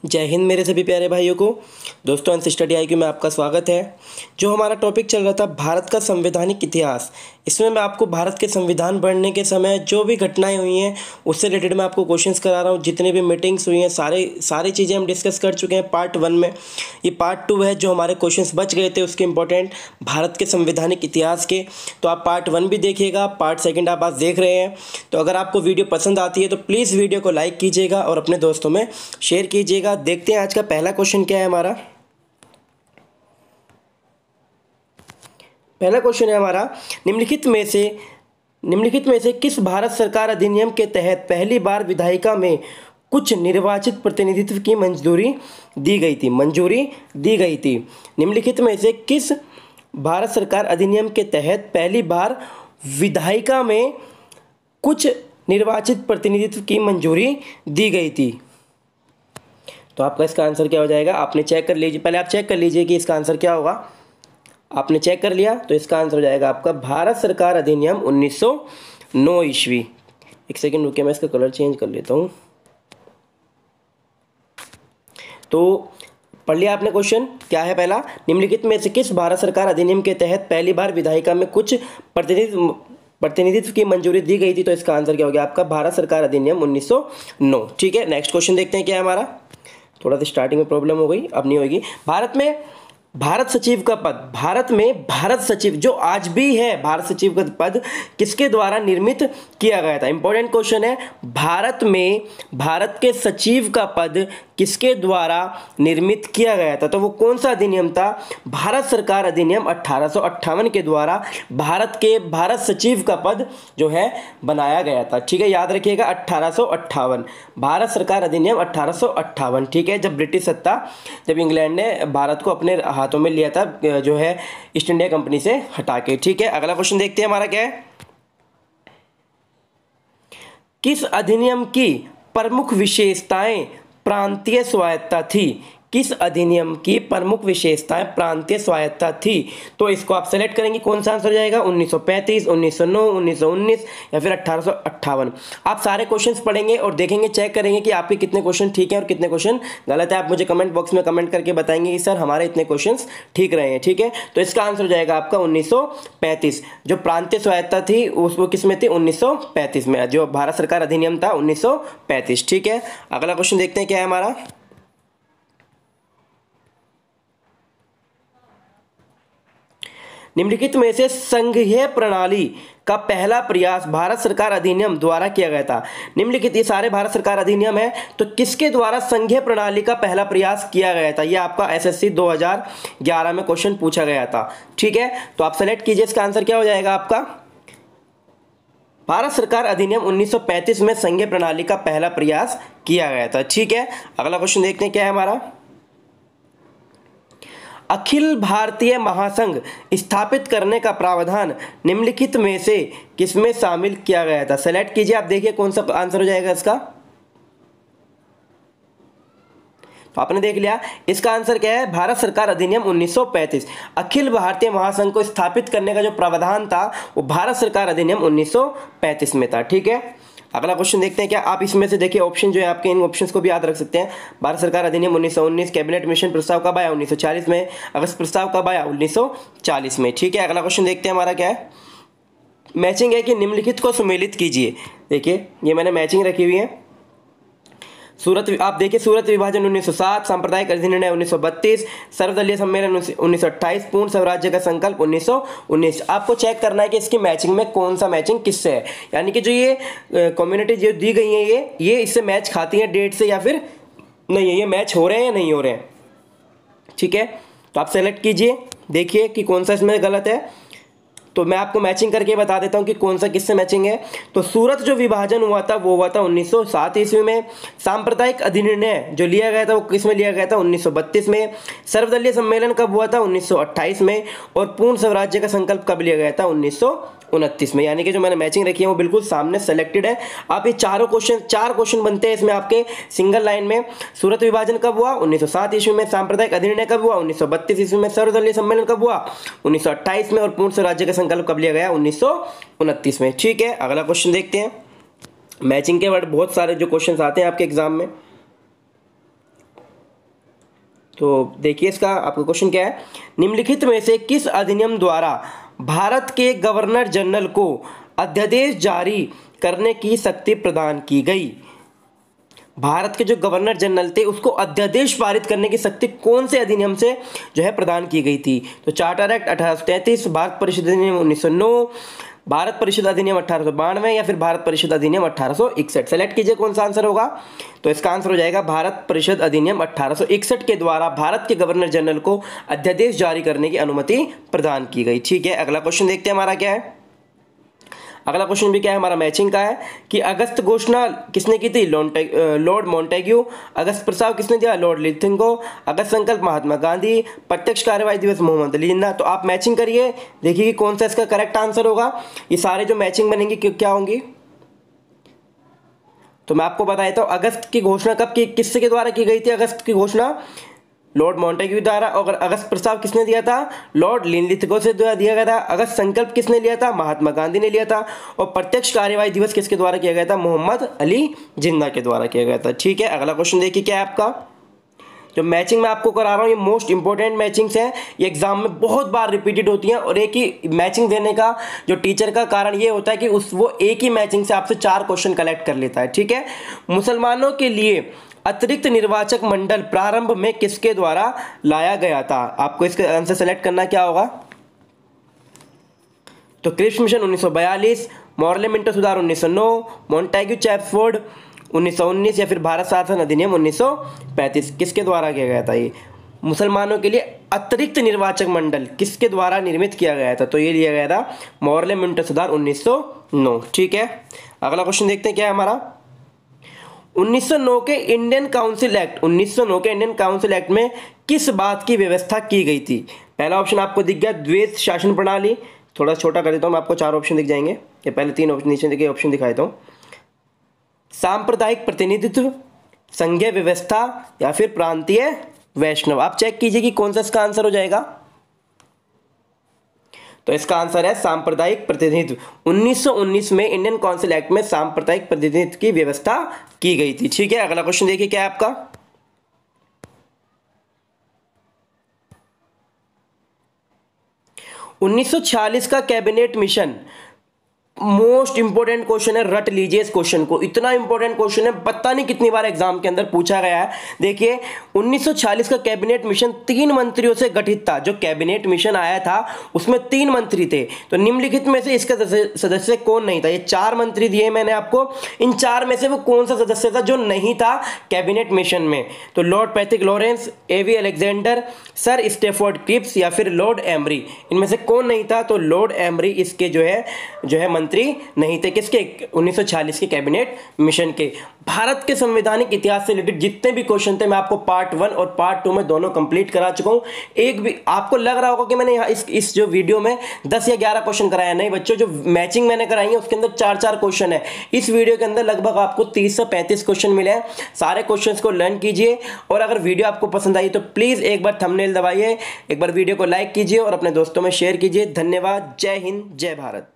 जय हिंद मेरे सभी प्यारे भाइयों को। दोस्तों अंश स्टडी IQ में आपका स्वागत है। जो हमारा टॉपिक चल रहा था भारत का संवैधानिक इतिहास, इसमें मैं आपको भारत के संविधान बनने के समय जो भी घटनाएं हुई हैं उससे रिलेटेड मैं आपको क्वेश्चंस करा रहा हूँ। जितने भी मीटिंग्स हुई हैं सारी चीज़ें हम डिस्कस कर चुके हैं पार्ट 1 में। ये पार्ट 2 है, जो हमारे क्वेश्चंस बच गए थे उसके इंपॉर्टेंट भारत के संवैधानिक इतिहास के। तो आप पार्ट 1 भी देखिएगा, पार्ट 2 आप आज देख रहे हैं। तो अगर आपको वीडियो पसंद आती है तो प्लीज़ वीडियो को लाइक कीजिएगा और अपने दोस्तों में शेयर कीजिएगा। देखते हैं आज का पहला क्वेश्चन क्या है हमारा। पहला क्वेश्चन है हमारा, निम्नलिखित में से किस भारत सरकार अधिनियम के तहत पहली बार विधायिका में कुछ निर्वाचित प्रतिनिधित्व की मंजूरी दी गई थी। निम्नलिखित में से किस भारत सरकार अधिनियम के तहत पहली बार विधायिका में कुछ निर्वाचित प्रतिनिधित्व की मंजूरी दी गई थी। तो आपका इसका आंसर क्या हो जाएगा, आपने चेक कर लीजिए। पहले आप चेक कर लीजिए कि इसका आंसर क्या होगा। आपने चेक कर लिया तो इसका आंसर हो जाएगा आपका भारत सरकार अधिनियम 1909 ईस्वी। एक सेकंड रुकिए, मैं इसका कलर चेंज कर लेता हूँ। तो पढ़ लिया आपने क्वेश्चन। क्या है पहला, निम्नलिखित में से किस भारत सरकार अधिनियम के तहत पहली बार विधायिका में कुछ प्रतिनिधित्व की मंजूरी दी गई थी। तो इसका आंसर क्या हो गया आपका भारत सरकार अधिनियम 1909। ठीक है, नेक्स्ट क्वेश्चन देखते हैं क्या है हमारा। थोड़ा सा स्टार्टिंग में प्रॉब्लम हो गई, अब नहीं होगी। भारत सचिव जो आज भी है, भारत सचिव का पद किसके द्वारा निर्मित किया गया था। इंपॉर्टेंट क्वेश्चन है, भारत के सचिव का पद किसके द्वारा निर्मित किया गया था। तो वो कौन सा अधिनियम था, भारत सरकार अधिनियम 1858 के द्वारा भारत सचिव का पद जो है बनाया गया था। ठीक है, याद रखिएगा 1858, भारत सरकार अधिनियम 1858। ठीक है, जब इंग्लैंड ने भारत को अपने हाथों में लिया था, जो है ईस्ट इंडिया कंपनी से हटा के। ठीक है, अगला क्वेश्चन देखते हैं हमारा क्या है। किस अधिनियम की प्रमुख विशेषताएं प्रांतीय स्वायत्ता थी। किस अधिनियम की प्रमुख विशेषताएं प्रांतीय स्वायत्ता थी। तो इसको आप सेलेक्ट करेंगे, कौन सा आंसर हो जाएगा, 1935, 1909, 1919 या फिर 1858। आप सारे क्वेश्चंस पढ़ेंगे और देखेंगे, चेक करेंगे कि आपके कितने क्वेश्चन ठीक है और कितने क्वेश्चन गलत है। आप मुझे कमेंट बॉक्स में कमेंट करके बताएंगे कि सर हमारे इतने क्वेश्चन ठीक रहे हैं। ठीक है, तो इसका आंसर हो जाएगा आपका 1935। जो प्रांतीय स्वायत्ता थी वो किस में थी, 1935 में। जो भारत सरकार अधिनियम था 1935। ठीक है, अगला क्वेश्चन देखते हैं क्या है हमारा। निम्नलिखित में से संघीय प्रणाली का पहला प्रयास भारत सरकार अधिनियम द्वारा किया गया था। निम्नलिखित ये सारे भारत सरकार अधिनियम है, तो किसके द्वारा संघीय प्रणाली का पहला प्रयास किया गया था। ये आपका SSC 2011 में क्वेश्चन पूछा गया था। ठीक है, तो आप सेलेक्ट कीजिए, इसका आंसर क्या हो जाएगा आपका भारत सरकार अधिनियम 1935 में संघीय प्रणाली का पहला प्रयास किया गया था। ठीक है, अगला क्वेश्चन देखते हैं क्या है हमारा। अखिल भारतीय महासंघ स्थापित करने का प्रावधान निम्नलिखित में से किसमें शामिल किया गया था। सेलेक्ट कीजिए, आप देखिए कौन सा आंसर हो जाएगा इसका। तो आपने देख लिया, इसका आंसर क्या है, भारत सरकार अधिनियम 1935। अखिल भारतीय महासंघ को स्थापित करने का जो प्रावधान था वो भारत सरकार अधिनियम 1935 में था। ठीक है, अगला क्वेश्चन देखते हैं क्या। आप इसमें से देखिए ऑप्शन जो है आपके, इन ऑप्शंस को भी याद रख सकते हैं। भारत सरकार अधिनियम 1919, कैबिनेट मिशन प्रस्ताव कब आया, 1940 में। अगस्त प्रस्ताव कब आया, 1940 में। ठीक है, अगला क्वेश्चन देखते हैं हमारा क्या है। मैचिंग है कि निम्नलिखित को सुमेलित कीजिए। देखिए ये मैंने मैचिंग रखी हुई है। आप देखिए, सूरत विभाजन 1907, सांप्रदायिक अधिनिर्णय 1932, सर्वदलीय सम्मेलन 1928, पूर्ण स्वराज्य का संकल्प 1919। आपको चेक करना है कि इसकी मैचिंग में कौन सा मैचिंग किससे है, यानी कि जो ये कम्युनिटी जो दी गई है ये इससे मैच खाती है डेट से या फिर नहीं है, ये मैच हो रहे हैं या नहीं हो रहे हैं। ठीक है, तो आप सेलेक्ट कीजिए, देखिए कि कौन सा इसमें गलत है। तो मैं आपको मैचिंग करके बता देता हूं कि कौन सा किससे मैचिंग है। तो सूरत जो विभाजन हुआ था वो हुआ था 1907 ईस्वी में। सांप्रदायिक अधिनिर्णय जो लिया गया था वो किस में लिया गया था, 1932 में। सर्वदलीय सम्मेलन कब हुआ था, 1928 में। और पूर्ण स्वराज्य का संकल्प कब लिया गया था, 1929 में। यानी कि जो मैंने मैचिंग रखी है वो बिल्कुल सामने सेलेक्टेड है। आप ये चार क्वेश्चन बनते हैं इसमें आपके सिंगल लाइन में। सूरत विभाजन कब हुआ, 1907 ईस्वी में। सांप्रदायिक अधिनिर्णय कब हुआ, 1932 ईस्वी में। सर्वदलीय सम्मेलन कब हुआ, 1928 में। और पूर्ण स्वराज्य का संकल्प कब लिया गया, 1929 में। ठीक है, अगला क्वेश्चन देखते हैं। मैचिंग के वर्ड बहुत सारे जो क्वेश्चन आते हैं आपके एग्जाम में। तो देखिए इसका आपका क्वेश्चन क्या है, निम्नलिखित में से किस अधिनियम द्वारा भारत के गवर्नर जनरल को अध्यादेश जारी करने की शक्ति प्रदान की गई। भारत के जो गवर्नर जनरल थे उसको अध्यादेश पारित करने की शक्ति कौन से अधिनियम से जो है प्रदान की गई थी। तो चार्टर एक्ट 1833, भारत परिषद अधिनियम 1909, भारत परिषद अधिनियम 1892 या फिर भारत परिषद अधिनियम 1861। सेलेक्ट कीजिए कौन सा आंसर होगा। तो इसका आंसर हो जाएगा भारत परिषद अधिनियम 1861 के द्वारा भारत के गवर्नर जनरल को अध्यादेश जारी करने की अनुमति प्रदान की गई। ठीक है, अगला क्वेश्चन देखते हैं हमारा क्या है। अगला क्वेश्चन भी क्या है हमारा, मैचिंग का है कि अगस्त घोषणा किसने की थी, लॉर्ड मॉन्टेग्यू। अगस्त प्रस्ताव किसने दिया, लॉर्ड लिथिंगो। अगस्त संकल्प महात्मा गांधी। प्रत्यक्ष कार्यवाही दिवस मोहम्मद अली जिन्ना। तो आप मैचिंग करिए, देखिए कि कौन सा इसका करेक्ट आंसर होगा। ये सारे जो मैचिंग बनेंगी क्या होंगी, तो मैं आपको बता देता हूं। अगस्त की घोषणा कब की, किसके द्वारा की गई थी अगस्त की घोषणा, लॉर्ड मॉन्टेग्यू द्वारा। और अगस्त प्रस्ताव किसने दिया था, लॉर्ड लिनलिथगो से दिया गया था। अगस्त संकल्प किसने लिया था, महात्मा गांधी ने लिया था। और प्रत्यक्ष कार्यवाही दिवस किसके द्वारा किया गया था, मोहम्मद अली जिन्ना के द्वारा किया गया था। ठीक है, अगला क्वेश्चन देखिए क्या है आपका। जो मैचिंग मैं आपको करा रहा हूँ ये मोस्ट इंपॉर्टेंट मैचिंग्स हैं, ये एग्जाम में बहुत बार रिपीटेड होती हैं। और एक ही मैचिंग देने का जो टीचर का कारण ये होता है कि वो एक ही मैचिंग से आपसे 4 क्वेश्चन कलेक्ट कर लेता है। ठीक है, मुसलमानों के लिए अतिरिक्त निर्वाचक मंडल प्रारंभ में किसके द्वारा लाया गया था। आपको इसका आंसर सेलेक्ट करना क्या होगा। तो क्रिप्स मिशन 1942, मॉर्ले मिंटो सुधार 1909, मॉन्टेग्यू चैप्सफोर्ड 1919 या फिर भारत शासन अधिनियम 1935। किसके द्वारा किया गया था ये, मुसलमानों के लिए अतिरिक्त निर्वाचक मंडल किसके द्वारा निर्मित किया गया था। तो ये लिया गया था मॉर्ले मिंटो सुधार 1909। ठीक है, अगला क्वेश्चन देखते हैं क्या है हमारा। 1909 के इंडियन काउंसिल एक्ट, 1909 के इंडियन काउंसिल एक्ट में किस बात की व्यवस्था की गई थी। पहला ऑप्शन आपको दिख गया द्वैत शासन प्रणाली, थोड़ा छोटा कर देता हूं मैं, आपको 4 ऑप्शन दिख जाएंगे। ये पहले 3 ऑप्शन नीचे देखिए ऑप्शन दिखाई देता हूं। सांप्रदायिक प्रतिनिधित्व, संघीय व्यवस्था या फिर प्रांतीय वैष्णव। आप चेक कीजिए कि कौन सा इसका आंसर हो जाएगा। तो इसका आंसर है सांप्रदायिक प्रतिनिधित्व। 1919 में इंडियन काउंसिल एक्ट में सांप्रदायिक प्रतिनिधित्व की व्यवस्था की गई थी। ठीक है, अगला क्वेश्चन देखिए क्या है आपका। 1946 का cabinet mission, most important question है, रट लीजिए इस क्वेश्चन को, इतना इंपॉर्टेंट क्वेश्चन है, पता नहीं कितनी बार एग्जाम के अंदर पूछा गया है। देखिए 1946 का कैबिनेट मिशन 3 मंत्रियों से गठित था। जो कैबिनेट मिशन आया था उसमें 3 मंत्री थे। तो निम्नलिखित में से इसका सदस्य कौन नहीं था। ये 4 मंत्री दिए मैंने आपको, इन 4 में से वो कौन सा सदस्य था जो नहीं था कैबिनेट मिशन में। तो लॉर्ड पैट्रिक लॉरेंस, एवी अलेक्जेंडर, सर स्टेफोर्ड क्रिप्स या फिर लॉर्ड एमरी, इनमें से कौन नहीं था। तो लॉर्ड एमरी इसके जो है मंत्री नहीं थे, किसके, 1946 के कैबिनेट मिशन के। भारत के संवैधानिक इतिहास से रिलेटेड जितने भी क्वेश्चन थे मैं आपको पार्ट 1 और पार्ट 2 में दोनों कंप्लीट करा चुका हूं। एक भी आपको लग रहा होगा कि मैंने यहाँ इस जो वीडियो में 10 या 11 क्वेश्चन कराया, नहीं बच्चों, जो मैचिंग मैंने कराई है उसके अंदर 4-4 क्वेश्चन है। इस वीडियो के अंदर लगभग आपको 30 से 35 क्वेश्चन मिले हैं। सारे क्वेश्चन को लर्न कीजिए और अगर वीडियो आपको पसंद आई तो प्लीज एक बार थंबनेल दबाइए, एक बार वीडियो को लाइक कीजिए और अपने दोस्तों में शेयर कीजिए। धन्यवाद, जय हिंद, जय भारत।